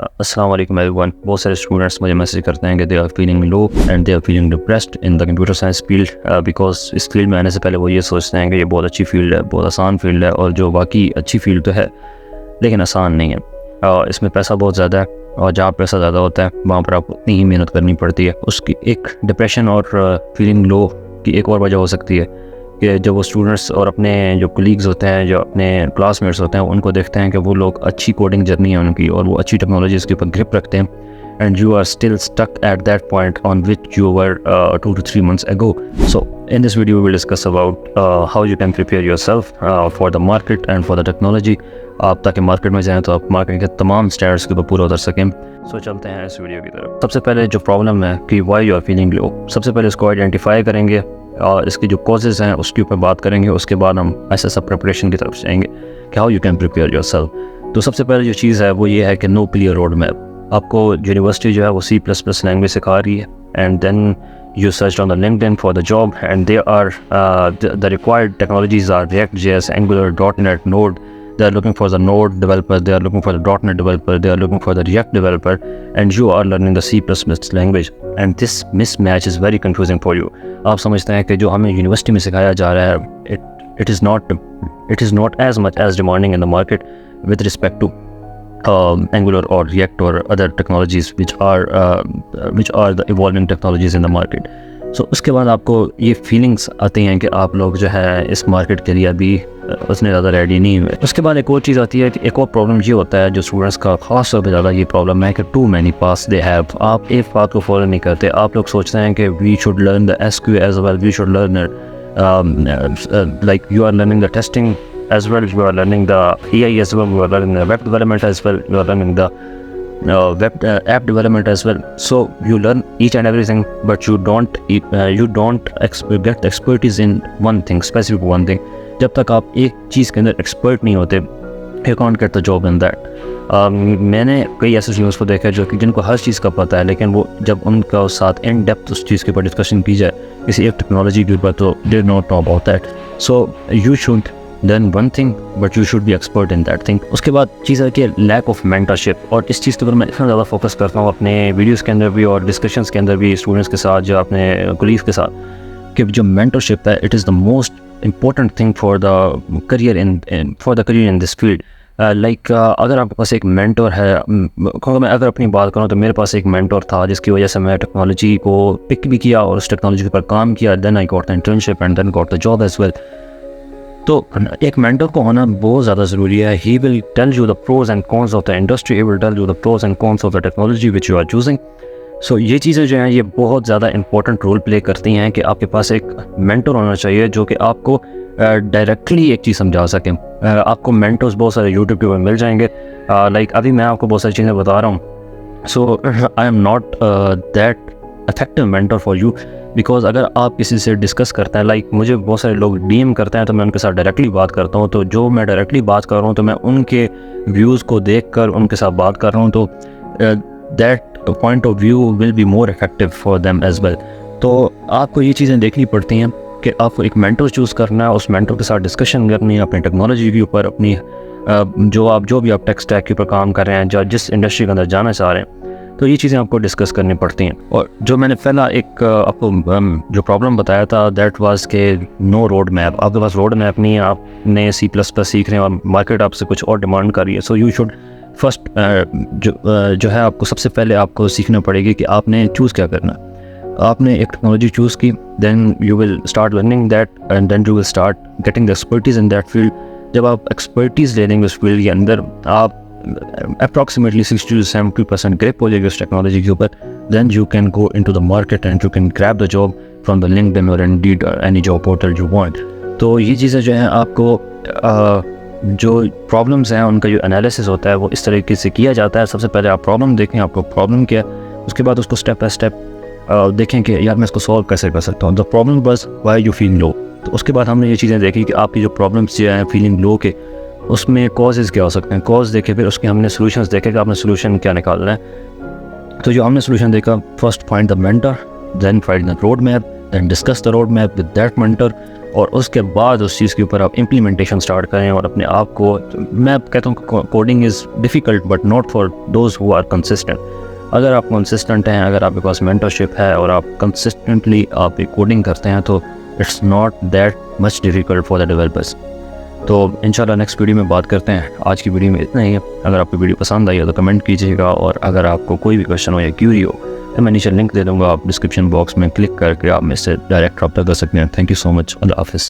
السلام علیکم every one. بہت سارے اسٹوڈنٹس مجھے میسیج کرتے ہیں کہ they are feeling low and they are feeling depressed in the computer science field because اس فیلڈ میں آنے سے پہلے وہ یہ سوچتے ہیں کہ یہ بہت اچھی فیلڈ ہے, بہت آسان فیلڈ ہے, اور جو باقی اچھی فیلڈ تو ہے لیکن آسان نہیں ہے. اس میں پیسہ بہت زیادہ ہے, اور جہاں پیسہ زیادہ ہوتا ہے وہاں پر آپ کو اتنی ہی محنت کرنی پڑتی ہے. اس کی ایک ڈپریشن اور فیلنگ لو کی ایک اور وجہ ہو سکتی ہے کہ جب وہ اسٹوڈنٹس اور اپنے جو کولیگز ہوتے ہیں, جو اپنے کلاس میٹس ہوتے ہیں, ان کو دیکھتے ہیں کہ وہ لوگ اچھی کوڈنگ جرنی ہے ان کی اور وہ اچھی ٹیکنالوجیز کے اوپر گرپ رکھتے ہیں, and you are still stuck at that point on which you were 2 to 3 months ago. So in this video we will discuss about how you can prepare yourself for the market and for the technology. آپ تاکہ market میں جائیں تو آپ market کے تمام standards کے اوپر پورا اتر سکیں. سو چلتے ہیں اس ویڈیو کی طرف. سب سے پہلے جو پرابلم ہے کہ why you are feeling low, سب سے پہلے اس کو آئیڈینٹیفائی کریں گے اور اس کی جو کازز ہیں اس کے اوپر بات کریں گے. اس کے بعد ہم ایسا سب پریپریشن کی طرف جائیں گے کہ how you can prepare your self. تو سب سے پہلے جو چیز ہے وہ یہ ہے کہ نو کلیئر روڈ میپ. آپ کو یونیورسٹی جو ہے وہ C++ لینگویج سکھا رہی ہے, and then you searched on the LinkedIn for the job, and there are the required technologies are React.js, Angular, .NET, Node. They are looking for the Node developer, they are looking for the .NET developer, they are looking for the React developer, and you are learning the C++ language, and this mismatch is very confusing for you. آپ سمجھتے ہیں کہ جو ہمیں university میں سکھایا جا رہا ہے it is not as much as demanding in the market with respect to Angular or React or other technologies which are the evolving technologies in the market. So اس کے بعد آپ کو یہ فیلنگس آتی ہیں کہ آپ لوگ جو ہے اس مارکیٹ کے لیے ابھی اتنے زیادہ ریڈی نہیں ہوئے. اس کے بعد ایک اور چیز آتی ہے کہ ایک اور پرابلم یہ ہوتا ہے جو اسٹوڈنٹس کا خاص طور پہ زیادہ یہ پرابلم ہے کہ too many pass they have. آپ ایک بات کو فالو نہیں کرتے. آپ لوگ سوچتے ہیں کہ we should learn the SQL as well, we should learn like you are learning the testing as well, you are learning the AI as well, you are learning the web development as well, you are learning the web app development as well. So you learn each and everything, but you don't get expertise in one thing, specific one thing. جب تک آپ ایک چیز کے اندر expert نہیں ہوتے, you can't get the job in that. میں نے کئی ایسے اسٹوڈنٹس کو دیکھا جو کہ جن کو ہر چیز کا پتہ ہے, لیکن وہ جب ان کا ساتھ ان ڈیپتھ اس چیز کے اوپر ڈسکشن کی جائے کسی ایک ٹیکنالوجی کے اوپر, تو they not know about that. So you should learn one thing but you should be expert in that thing. اس کے بعد چیز ہے کہ لیک آف مینٹرشپ, اور اس چیز کے اوپر میں اتنا زیادہ فوکس کرتا ہوں اپنے ویڈیوز کے اندر بھی اور ڈسکشنس کے اندر بھی اسٹوڈنٹس کے ساتھ, جو اپنے کولیگز کے ساتھ, کہ جو مینٹرشپ ہے it is the most important thing for the career in this field. Like اگر آپ کے پاس ایک مینٹور ہے, میں اگر اپنی بات کروں تو میرے پاس ایک مینٹور تھا جس کی وجہ سے میں ٹیکنالوجی کو پک بھی کیا اور اس ٹیکنالوجی پر کام کیا. Then I got the internship and then got the job as well. تو ایک مینٹور کو ہونا بہت زیادہ ضروری ہے. He will tell you the pros and cons of the industry, he will tell you the pros and cons of the technology which you are choosing. So یہ چیزیں جو ہیں یہ بہت زیادہ امپورٹنٹ رول پلے کرتی ہیں کہ آپ کے پاس ایک مینٹور ہونا چاہیے جو کہ آپ کو ڈائریکٹلی ایک چیز سمجھا سکیں. آپ کو مینٹورز بہت سارے یوٹیوب کے اوپر مل جائیں گے. لائک ابھی میں آپ کو بہت ساری چیزیں بتا رہا ہوں. So I am not that effective mentor for you, because اگر آپ کسی سے ڈسکس کرتے ہیں, لائک مجھے بہت سارے لوگ ڈی ایم کرتے ہیں تو میں ان کے ساتھ ڈائریکٹلی بات کرتا ہوں. تو جو میں ڈائریکٹلی بات کر رہا ہوں تو میں ان کے ویوز کو دیکھ کر ان کے ساتھ بات کر رہا ہوں, تو that point of view will be more effective for them as well. تو آپ کو یہ چیزیں دیکھنی پڑتی ہیں کہ آپ کو ایک مینٹور چوز کرنا ہے, اس مینٹور کے ساتھ ڈسکشن کرنی ہے اپنی ٹیکنالوجی کے اوپر, اپنی جو بھی آپ ٹیک اسٹیک کے اوپر کام کر رہے ہیں, جس انڈسٹری کے اندر جانا چاہ رہے ہیں, تو یہ چیزیں آپ کو ڈسکس کرنی پڑتی ہیں. اور جو میں نے پہلا ایک آپ کو جو پرابلم بتایا تھا دیٹ واز کہ نو روڈ میپ. آپ کے پاس روڈ میپ نہیں ہے, آپ نے C++ سیکھ رہے ہیں اور مارکیٹ آپ سے کچھ اور ڈیمانڈ کر رہی ہے. سو یو شوڈ فرسٹ جو ہے آپ کو سب سے پہلے آپ کو سیکھنا پڑے گی کہ آپ نے چوز کیا کرنا ہے. آپ نے ایک ٹیکنالوجی چوز کی, then you will start learning that and then you will start getting the expertise in that field. جب آپ ایکسپرٹیز لے لیں گے اس فیلڈ کے اندر, آپ اپروکسیمیٹلی 60 to 70% گریپ ہو جائے گی اس ٹیکنالوجی کے اوپر, then you can go in to the market and you can grab the job from the LinkedIn اور Indeed or any job portal you want. تو یہ چیزیں جو ہیں آپ کو جو پرابلمس ہیں ان کا جو انالیسس ہوتا ہے وہ اس طریقے سے کیا جاتا ہے. سب سے پہلے آپ پرابلم دیکھیں, آپ کو پرابلم کیا, اس کے بعد اس کو اسٹیپ بائی اسٹیپ دیکھیں کہ یار میں اس کو سالو کیسے کر سکتا ہوں. The problem was why you feel low. تو اس کے بعد ہم نے یہ چیزیں دیکھی کہ آپ کی جو پرابلمس جو ہیں فیلنگ لو کے, اس میں کازز کیا ہو سکتے ہیں. کاز دیکھے, پھر اس کے ہم نے سولوشنس دیکھے کہ آپ نے سولوشن کیا نکالنا ہے. تو جو ہم نے سولوشن دیکھا, first find the mentor, then find the road map, then discuss the road map with that mentor, اور اس کے بعد اس چیز کے اوپر آپ امپلیمنٹیشن اسٹارٹ کریں. اور اپنے آپ کو, میں کہتا ہوں کہ coding is difficult but not for those who are consistent. اگر آپ کنسسٹنٹ ہیں, اگر آپ کے پاس مینٹرشپ ہے اور آپ کنسسٹنٹلی آپ کوڈنگ کرتے ہیں, تو it's not that much difficult for the developers. تو انشاءاللہ نیکسٹ ویڈیو میں بات کرتے ہیں. آج کی ویڈیو میں اتنا ہی ہے. اگر آپ کو ویڈیو پسند آئی ہے تو کمنٹ کیجیے گا, اور اگر آپ کو کوئی بھی کویشچن ہو یا کیوری ہو تو میں نیچے لنک دے دوں گا, آپ ڈسکرپشن باکس میں کلک کر کے آپ مجھ سے ڈائریکٹ رابطہ کر سکتے ہیں. تھینک یو سو مچ. اللہ حافظ.